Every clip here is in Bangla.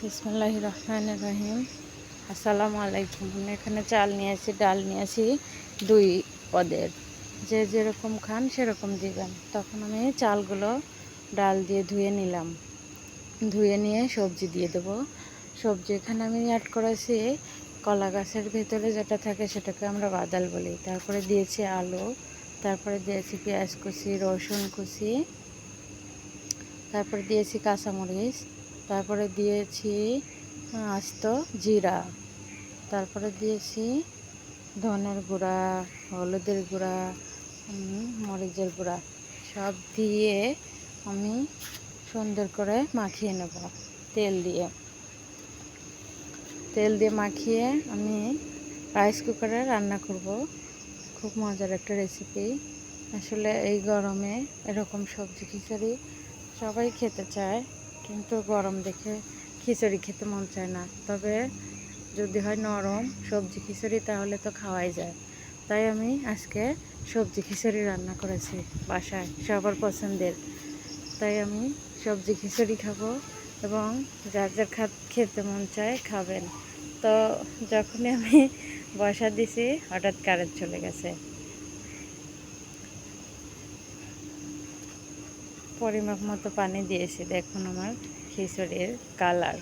বিসমিল্লাহির রহমানির রহিম। আসসালামু আলাইকুম। আমি এখানে চাল নিয়েছি, ডাল নিয়েছি 2 পদের। যে যেরকম খান সেরকম দিবেন। তখন আমি চালগুলো ডাল দিয়ে ধুয়ে নিলাম। ধুয়ে নিয়ে সবজি দিয়ে দেবো। সবজি এখানে আমি অ্যাড করেছি কলা গাছের ভেতরে যেটা থাকে সেটাকে আমরা বাদাল বলি। তারপরে দিয়েছি আলু, তারপরে দিয়েছি পেঁয়াজ কুচি, রসুন কুচি, তারপরে দিয়েছি কাঁচামরিচ, তারপরে দিয়েছি আস্ত জিরা, তারপরে দিয়েছি ধনের গুঁড়া, হলুদের গুঁড়া, মরিচের গুঁড়া, সব দিয়ে আমি সুন্দর করে মাখিয়ে নেব। তেল দিয়ে মাখিয়ে আমি রাইস কুকারে রান্না করব। খুব মজার একটা রেসিপি। আসলে এই গরমে এরকম সবজি খিচুড়ি সবাই খেতে চায়, কিন্তু গরম দেখে খিচুড়ি খেতে মন চায় না। তবে যদি হয় নরম সবজি খিচুড়ি তাহলে তো খাওয়াই যায়। তাই আমি আজকে সবজি খিচুড়ি রান্না করেছি বাসায়, সবার পছন্দের। তাই আমি সবজি খিচুড়ি খাবো এবং যার যার খেতে মন চায় খাবেন। তো যখনই আমি বসা দিছি হঠাৎ কারেন্ট চলে গেছে। পরিমাপ মতো পানি দিয়েছি। দেখুন আমার খিচুড়ির কালার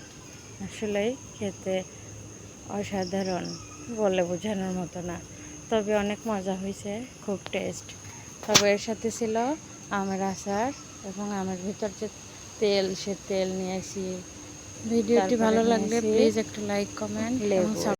আসলেই খেতে অসাধারণ, বলে বোঝানোর মতো না। তবে অনেক মজা হয়েছে, খুব টেস্ট। তবে এর সাথে ছিল আমের আচার এবং আমের ভিতর যে তেল, সে তেল নিয়েছি। ভিডিওটি ভালো লাগলে প্লিজ একটা লাইক, কমেন্ট এবং